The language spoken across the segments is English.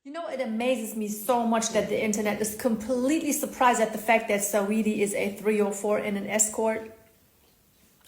You know, it amazes me so much that the internet is completely surprised at the fact that Saweetie is a 304 in an escort.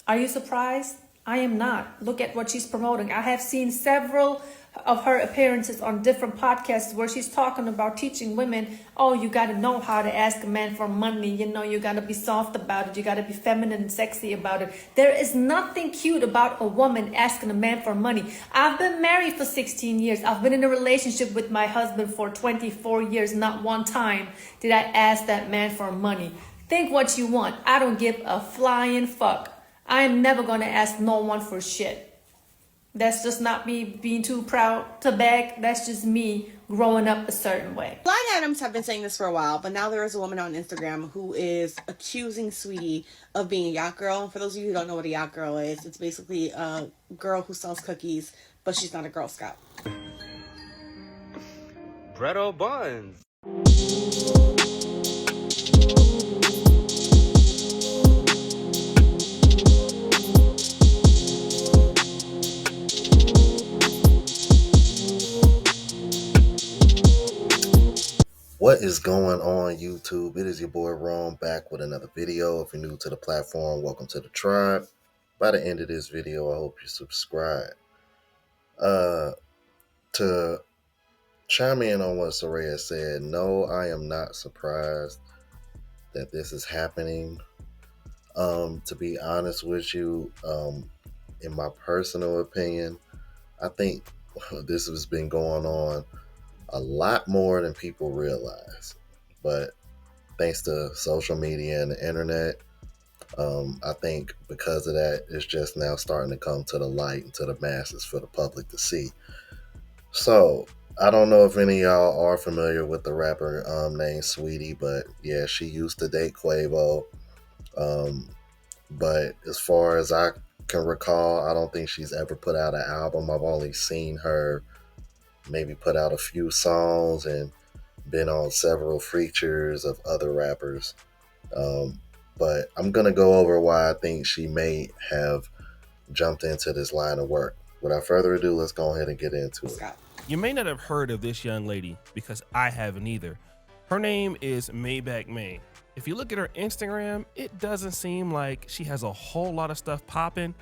Are you surprised? I am not. Look at what she's promoting. I have seen several of her appearances on different podcasts where she's talking about teaching women, oh, you got to know how to ask a man for money. You know, you got to be soft about it. You got to be feminine and sexy about it. There is nothing cute about a woman asking a man for money. I've been married for 16 years. I've been in a relationship with my husband for 24 years. Not one time did I ask that man for money. Think what you want. I don't give a flying fuck. I am never going to ask no one for shit. That's just not me being too proud to beg. That's just me growing up a certain way. Blind Adams have been saying this for a while, but now there is a woman on Instagram who is accusing Saweetie of being a yacht girl. And for those of you who don't know what a yacht girl is, it's basically a girl who sells cookies, but she's not a Girl Scout. Bread or buns? What is going on, YouTube? It is your boy Ron back with another video. If you're new to the platform, welcome to the tribe. By the end of this video, I hope you subscribe. To chime in on what Soraya said, no, I am not surprised that this is happening. To be honest with you, in my personal opinion, I think this has been going on a lot more than people realize. But thanks to social media and the internet, I think because of that, it's just now starting to come to the light and to the masses for the public to see. So I don't know if any of y'all are familiar with the rapper named Saweetie, but yeah, she used to date Quavo. But as far as I can recall, I don't think she's ever put out an album. I've only seen her maybe put out a few songs and been on several features of other rappers. But I'm going to go over why I think she may have jumped into this line of work. Without further ado, let's go ahead and get into it. You may not have heard of this young lady because I haven't either. Her name is Maybach May. If you look at her Instagram, it doesn't seem like she has a whole lot of stuff popping.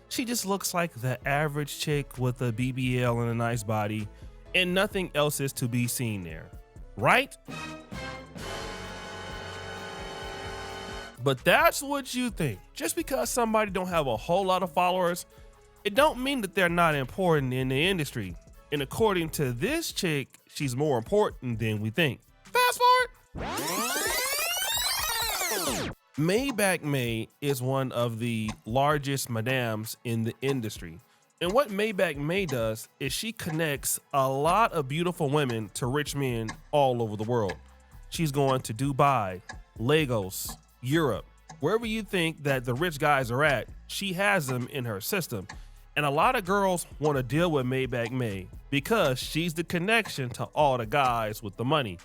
She just looks like the average chick with a BBL and a nice body, and nothing else is to be seen there, right? But that's what you think. Just because somebody don't have a whole lot of followers, it don't mean that they're not important in the industry. And according to this chick, she's more important than we think. Fast forward. Maybach May is one of the largest madams in the industry. And what Maybach May does is she connects a lot of beautiful women to rich men all over the world. She's going to Dubai, Lagos, Europe, wherever you think that the rich guys are at, she has them in her system. And a lot of girls want to deal with Maybach May because she's the connection to all the guys with the money.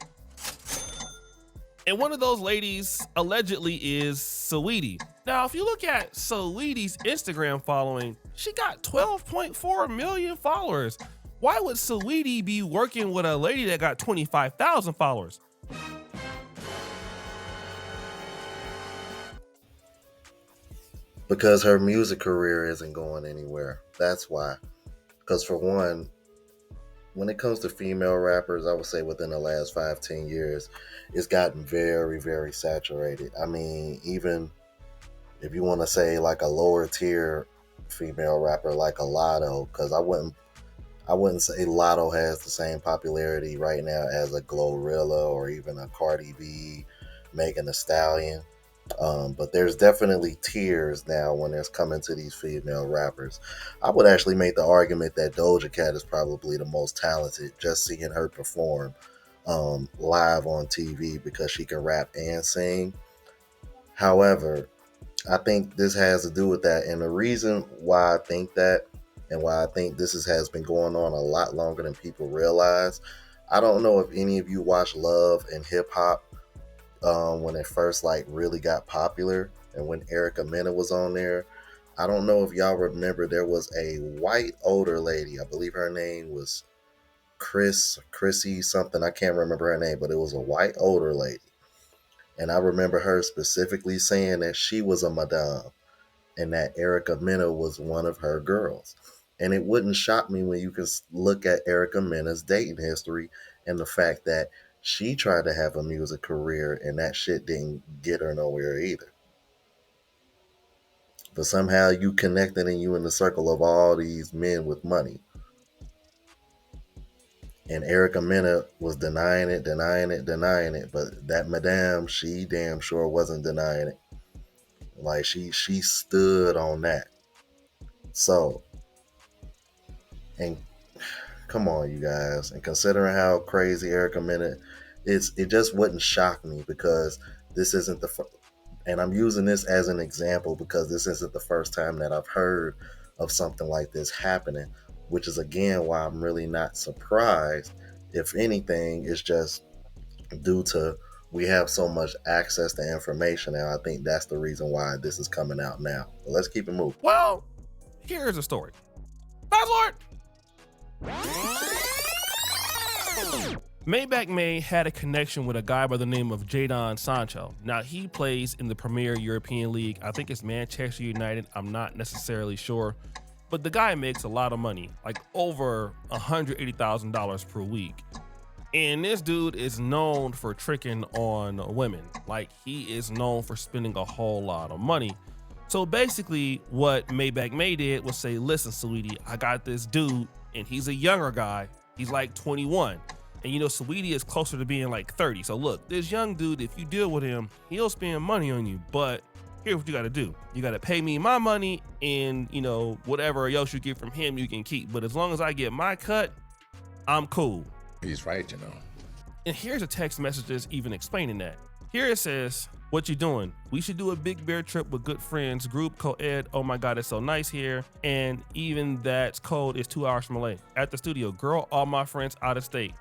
And one of those ladies allegedly is Saweetie. Now, if you look at Saweetie's Instagram following, she got 12.4 million followers. Why would Saweetie be working with a lady that got 25,000 followers? Because her music career isn't going anywhere. That's why. Because for one, when it comes to female rappers, I would say within the last 5-10 years, it's gotten very, very saturated. I mean, even if you want to say like a lower tier female rapper like a Lotto, because I wouldn't say Lotto has the same popularity right now as a Glorilla or even a Cardi B, Megan Thee Stallion. But there's definitely tiers now when it's coming to these female rappers. I would actually make the argument that Doja Cat is probably the most talented, just seeing her perform live on TV because she can rap and sing. However, I think this has to do with that. And the reason why I think that and why I think this has been going on a lot longer than people realize, I don't know if any of you watch Love and Hip Hop when it first like really got popular and when Erica Mena was on there. I don't know if y'all remember, there was a white older lady, I believe her name was Chrissy something. I can't remember her name, but it was a white older lady. And I remember her specifically saying that she was a madame and that Erica Mena was one of her girls. And it wouldn't shock me when you can look at Erica Mena's dating history and the fact that she tried to have a music career and that shit didn't get her nowhere either. But somehow you connected and you in the circle of all these men with money. And Erica Mena was denying it. But that madame, she damn sure wasn't denying it. Like she stood on that. So, and come on, you guys. And considering how crazy Erica Mena is, it just wouldn't shock me because this isn't and I'm using this as an example because this isn't the first time that I've heard of something like this happening, which is again why I'm really not surprised. If anything, it's just due to we have so much access to information now. I think that's the reason why this is coming out now. But let's keep it moving. Well, here's a story. Fast forward. Maybach May had a connection with a guy by the name of Jadon Sancho. Now, he plays in the Premier European League. I think it's Manchester United. I'm not necessarily sure. But the guy makes a lot of money, like over $180,000 per week. And this dude is known for tricking on women. Like, he is known for spending a whole lot of money. So basically what Maybach May did was say, listen, Saweetie, I got this dude and he's a younger guy. He's like 21. And you know, Saweetie is closer to being like 30. So look, this young dude, if you deal with him, he'll spend money on you. But here's what you got to do. You got to pay me my money and, you know, whatever else you get from him, you can keep. But as long as I get my cut, I'm cool. He's right, you know. And here's a text message that's even explaining that. Here it says, what you doing? We should do a big bear trip with good friends, group co-ed. Oh my God, it's so nice here. And even that code is 2 hours from LA. At the studio, girl, all my friends out of state.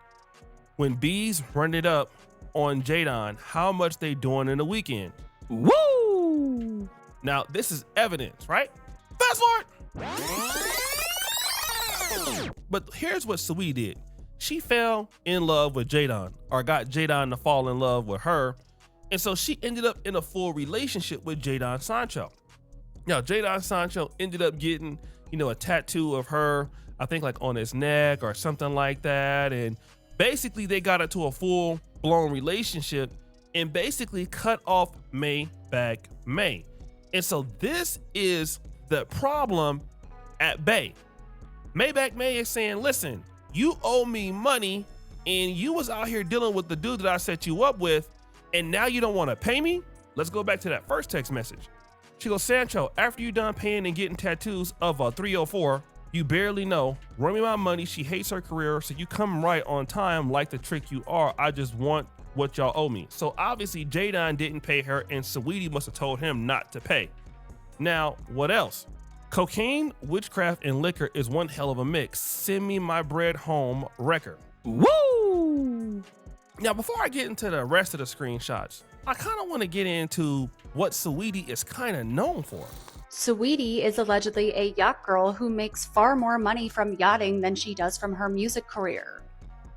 When bees run it up on Jadon, how much they doing in a weekend? Woo! Now, this is evidence, right? Fast forward! But here's what Saweetie did. She fell in love with Jadon, or got Jadon to fall in love with her. And so she ended up in a full relationship with Jadon Sancho. Now, Jadon Sancho ended up getting, you know, a tattoo of her, I think like on his neck or something like that. And basically they got into a full blown relationship and basically cut off Maybach May. And so this is the problem at bay. Maybach May is saying, listen, you owe me money and you was out here dealing with the dude that I set you up with, and now you don't want to pay me? Let's go back to that first text message. She goes, Sancho, after you done paying and getting tattoos of a 304, you barely know. Run me my money. She hates her career, so you come right on time like the trick you are. I just want what y'all owe me. So obviously Jadon didn't pay her and Saweetie must have told him not to pay. Now, what else? Cocaine, witchcraft, and liquor is one hell of a mix. Send me my bread home record. Woo! Now, before I get into the rest of the screenshots, I kind of want to get into what Saweetie is kind of known for. Saweetie is allegedly a yacht girl who makes far more money from yachting than she does from her music career.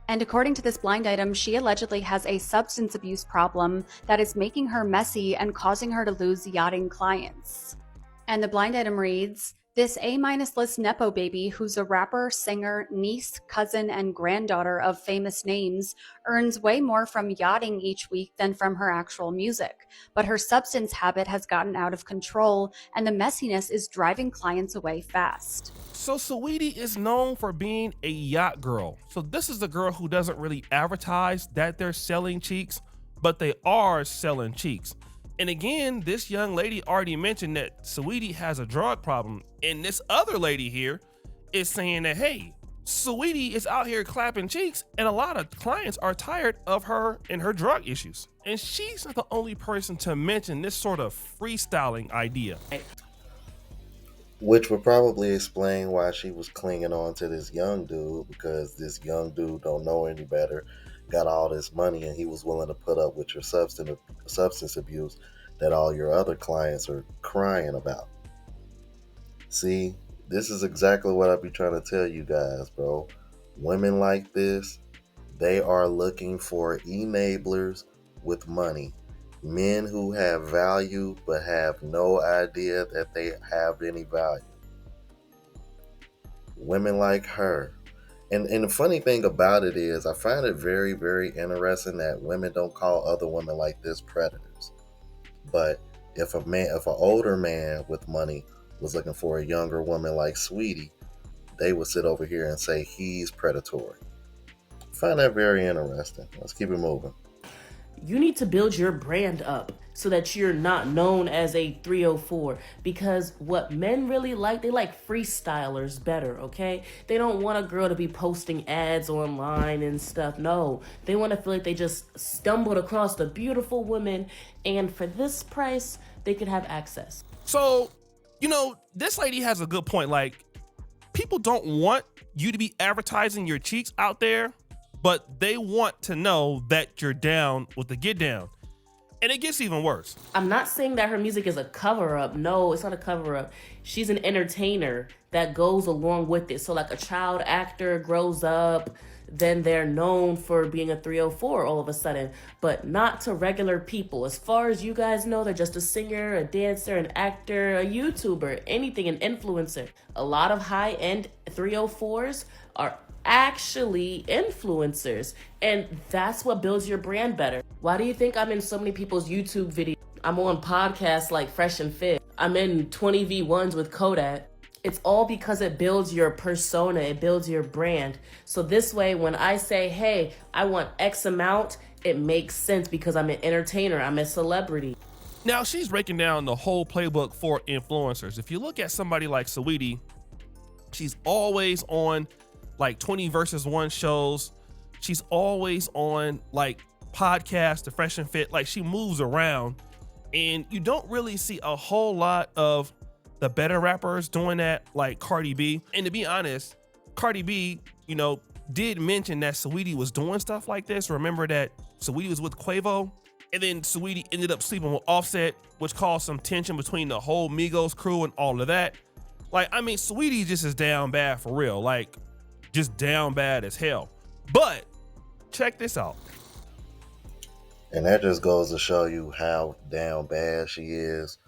And according to this blind item, she allegedly has a substance abuse problem that is making her messy and causing her to lose yachting clients. And the blind item reads, this A-list Nepo baby, who's a rapper, singer, niece, cousin, and granddaughter of famous names, earns way more from yachting each week than from her actual music. But her substance habit has gotten out of control, and the messiness is driving clients away fast. So Saweetie is known for being a yacht girl. So this is the girl who doesn't really advertise that they're selling cheeks, but they are selling cheeks. And again, this young lady already mentioned that Saweetie has a drug problem. And this other lady here is saying that, hey, Saweetie is out here clapping cheeks and a lot of clients are tired of her and her drug issues. And she's not the only person to mention this sort of freestyling idea. Which would probably explain why she was clinging on to this young dude, because this young dude don't know any better, got all this money, and he was willing to put up with your substance abuse that all your other clients are crying about. See, this is exactly what I be trying to tell you guys, bro. Women like this, they are looking for enablers with money. Men who have value but have no idea that they have any value. Women like her. And the funny thing about it is, I find it very, very interesting that women don't call other women like this predators. But if an older man with money was looking for a younger woman like Saweetie, they would sit over here and say he's predatory. I find that very interesting. Let's keep it moving. You need to build your brand up so that you're not known as a 304, because what men really like, they like freestylers better, okay? They don't want a girl to be posting ads online and stuff. No, they want to feel like they just stumbled across a beautiful woman, and for this price, they could have access. So, this lady has a good point. Like, people don't want you to be advertising your cheeks out there, but they want to know that you're down with the get down. And it gets even worse. I'm not saying that her music is a cover-up. No, it's not a cover-up. She's an entertainer that goes along with it. So like a child actor grows up, then they're known for being a 304 all of a sudden, but not to regular people. As far as you guys know, they're just a singer, a dancer, an actor, a YouTuber, anything, an influencer. A lot of high-end 304s are actually influencers, and that's what builds your brand better. Why do you think I'm in so many people's YouTube videos? I'm on podcasts like Fresh and Fit. I'm in 20v1s with Kodak. It's all because it builds your persona, it builds your brand. So this way, when I say, hey, I want X amount, it makes sense because I'm an entertainer, I'm a celebrity. Now, she's breaking down the whole playbook for influencers. If you look at somebody like Saweetie, she's always on like 20 versus 1 shows. She's always on like podcasts, the Fresh and Fit. Like, she moves around, and you don't really see a whole lot of the better rappers doing that, like Cardi B. And to be honest, Cardi B, did mention that Saweetie was doing stuff like this. Remember that Saweetie was with Quavo, and then Saweetie ended up sleeping with Offset, which caused some tension between the whole Migos crew and all of that. Like, I mean, Saweetie just is down bad for real. Like, just down bad as hell. But check this out. And that just goes to show you how down bad she is.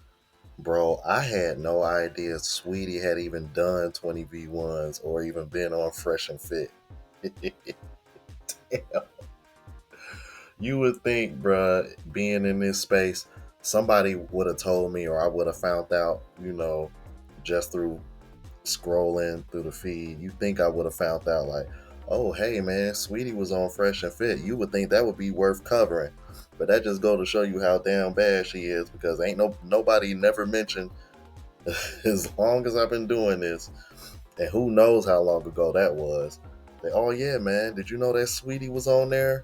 Bro, I had no idea Saweetie had even done 20v1s or even been on Fresh and Fit. Damn. You would think, bruh, being in this space, somebody would have told me, or I would have found out, just through scrolling through the feed. You think I would have found out, like, oh, hey, man, Saweetie was on Fresh and Fit. You would think that would be worth covering. But that just go to show you how damn bad she is, because ain't nobody never mentioned as long as I've been doing this, and who knows how long ago that was. Oh yeah, man, did you know that Saweetie was on there?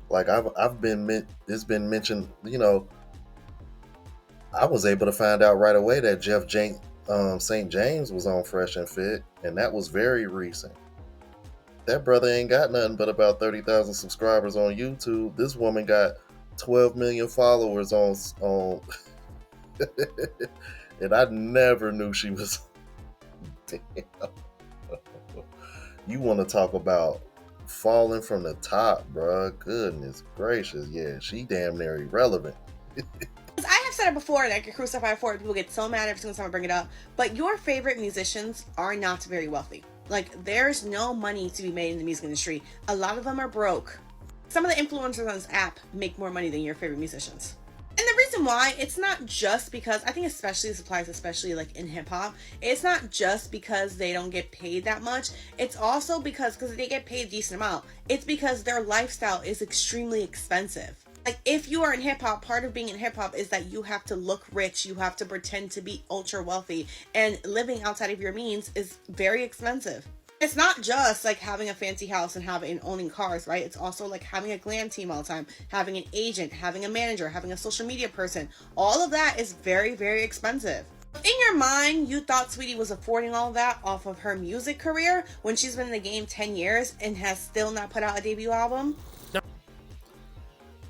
Like, it's been mentioned. I was able to find out right away that St. James was on Fresh and Fit, and that was very recent. That brother ain't got nothing but about 30,000 subscribers on YouTube. This woman got 12 million followers on and I never knew she was. Damn. You want to talk about falling from the top, bruh? Goodness gracious, yeah, she damn near irrelevant. I have said it before, and I get crucified for it. People get so mad every single time I bring it up. But your favorite musicians are not very wealthy. Like, there's no money to be made in the music industry. A lot of them are broke. Some of the influencers on this app make more money than your favorite musicians. And the reason why, it's not just because, I think especially this applies, especially like in hip hop, it's not just because they don't get paid that much. It's also because they get paid a decent amount. It's because their lifestyle is extremely expensive. Like, if you are in hip hop, part of being in hip hop is that you have to look rich, you have to pretend to be ultra wealthy, and living outside of your means is very expensive. It's not just like having a fancy house and owning cars, right? It's also like having a glam team all the time, having an agent, having a manager, having a social media person. All of that is very, very expensive. In your mind, you thought Saweetie was affording all that off of her music career when she's been in the game 10 years and has still not put out a debut album?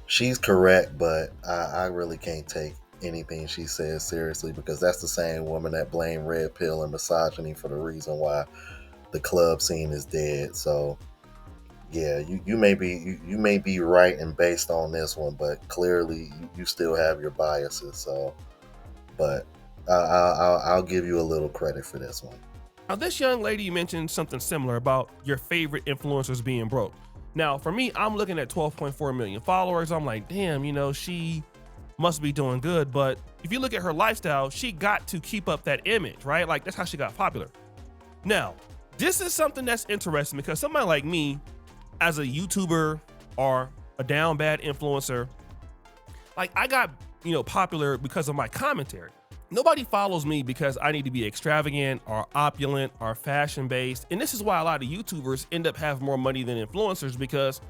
She's correct, but I really can't take anything she says seriously, because that's the same woman that blamed Red Pill and misogyny for the reason why the club scene is dead. So yeah, you may be right and based on this one, but clearly you still have your biases. So, but I'll give you a little credit for this one. Now, this young lady mentioned something similar about your favorite influencers being broke. Now, for me, I'm looking at 12.4 million followers. I'm like, damn, you know, she must be doing good. But if you look at her lifestyle, she got to keep up that image, right? Like, that's how she got popular. Now, this is something that's interesting because somebody like me, as a YouTuber or a down bad influencer, like I got, you know, popular because of my commentary. Nobody follows me because I need to be extravagant or opulent or fashion based. And this is why a lot of YouTubers end up having more money than influencers, because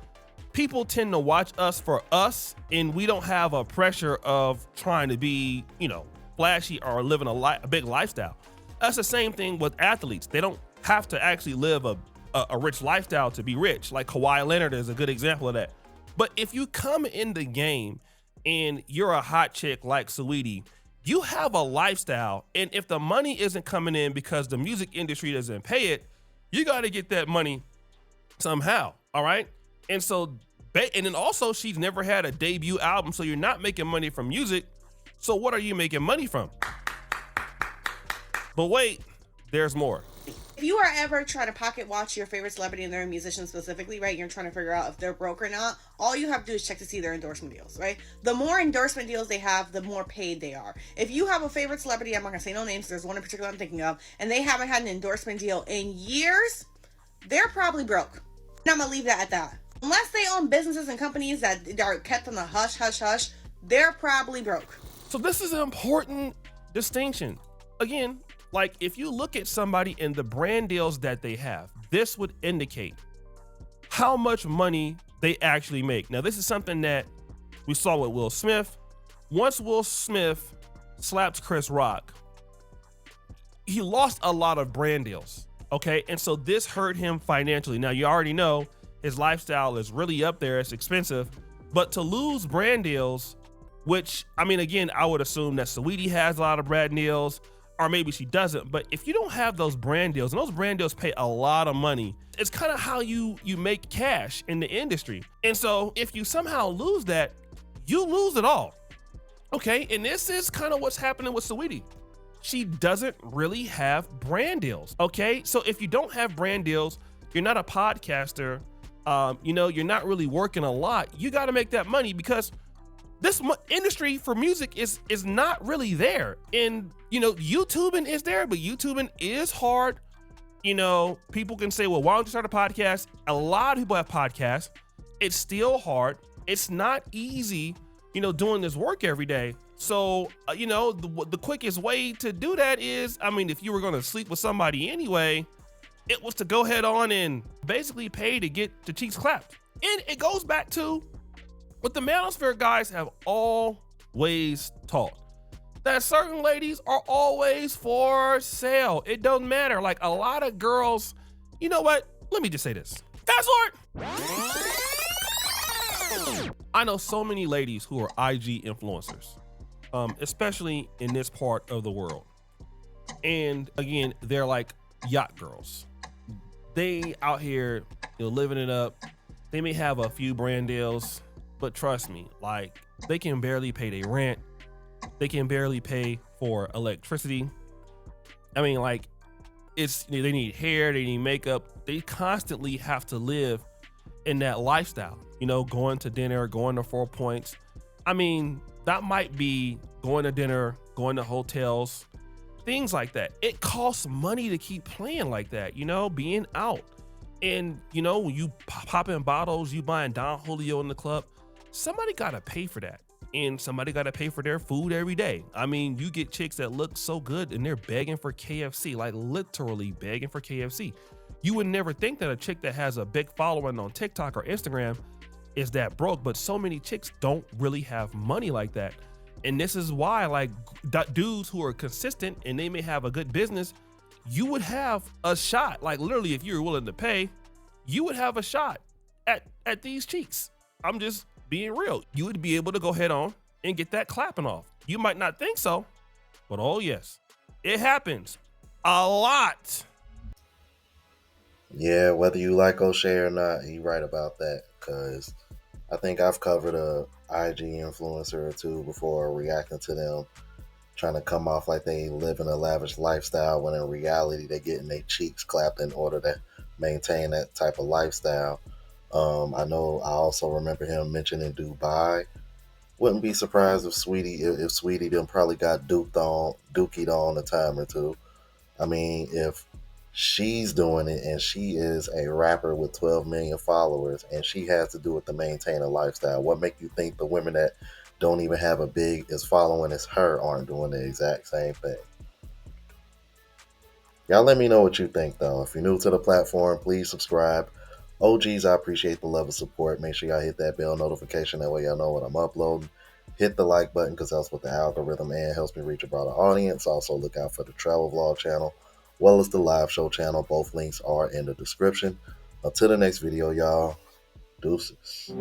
people tend to watch us for us and we don't have a pressure of trying to be, you know, flashy or living a big lifestyle. That's the same thing with athletes. They don't have to actually live a rich lifestyle to be rich. Like Kawhi Leonard is a good example of that. But if you come in the game and you're a hot chick like Saweetie, you have a lifestyle, and if the money isn't coming in because the music industry doesn't pay it, you got to get that money somehow, all right? And so, and then also she's never had a debut album, so you're not making money from music. So what are you making money from? But wait, there's more. If you are ever trying to pocket watch your favorite celebrity and they're a musician specifically, right, you're trying to figure out if they're broke or not, all you have to do is check to see their endorsement deals, right? The more endorsement deals they have, the more paid they are. If you have a favorite celebrity, I'm not going to say no names, there's one in particular I'm thinking of, and they haven't had an endorsement deal in years, they're probably broke. And I'm going to leave that at that. Unless they own businesses and companies that are kept on the hush, hush, hush, they're probably broke. So this is an important distinction. Again, like if you look at somebody and the brand deals that they have, this would indicate how much money they actually make. Now, this is something that we saw with Will Smith. Once Will Smith slapped Chris Rock, he lost a lot of brand deals, okay? And so this hurt him financially. Now, you already know his lifestyle is really up there, it's expensive, but to lose brand deals, which, I mean, again, I would assume that Saweetie has a lot of brand deals, or maybe she doesn't, but if you don't have those brand deals, and those brand deals pay a lot of money, it's kind of how you make cash in the industry. And so if you somehow lose that, you lose it all, okay? And this is kind of what's happening with Saweetie. She doesn't really have brand deals, okay? So if you don't have brand deals, you're not a podcaster, you know, you're not really working a lot, you gotta make that money because this industry for music is not really there. And, you know, YouTubing is there, but YouTubing is hard. You know, people can say, well, why don't you start a podcast? A lot of people have podcasts. It's still hard. It's not easy, you know, doing this work every day. So, you know, the quickest way to do that is, I mean, if you were going to sleep with somebody anyway, it was to go ahead on and basically pay to get the cheeks clapped. And it goes back to what the Manosphere guys have always taught, that certain ladies are always for sale. It doesn't matter. Like a lot of girls, you know what? Let me just say this. Fast forward. I know so many ladies who are IG influencers, especially in this part of the world. And again, they're like yacht girls. They out here, you know, living it up. They may have a few brand deals, but trust me, like they can barely pay their rent. They can barely pay for electricity. I mean, like they need hair, they need makeup. They constantly have to live in that lifestyle, you know, going to dinner, going to 4 Points. I mean, that might be going to dinner, going to hotels, things like that. It costs money to keep playing like that, you know, being out. And, you know, when you popping bottles, you buying Don Julio in the club, somebody got to pay for that. And somebody got to pay for their food every day. I mean, you get chicks that look so good and they're begging for KFC, like literally begging for KFC. You would never think that a chick that has a big following on TikTok or Instagram is that broke, but so many chicks don't really have money like that. And this is why, like, dudes who are consistent and they may have a good business, you would have a shot. Like literally, if you're willing to pay, you would have a shot at these cheeks. I'm just being real. You would be able to go head on and get that clapping off. You might not think so, but oh yes, it happens a lot. Yeah, whether you like O'Shea or not, he right about that. Cause I think I've covered a IG influencer or two before reacting to them trying to come off like they live in a lavish lifestyle when in reality they getting their cheeks clapped in order to maintain that type of lifestyle. I know I also remember him mentioning Dubai. Wouldn't be surprised if Sweetie them probably got dookied on a time or two. I mean, if she's doing it and she is a rapper with 12 million followers and she has to do it to maintain a lifestyle, what make you think the women that don't even have a big as following as her aren't doing the exact same thing? Y'all let me know what you think though. If you're new to the platform, please subscribe. OGs, I appreciate the love of support. Make sure y'all hit that bell notification. That way y'all know what I'm uploading. Hit the like button because that's what the algorithm and helps me reach a broader audience. Also look out for the travel vlog channel, well as the live show channel. Both links are in the description. Until the next video, y'all. Deuces.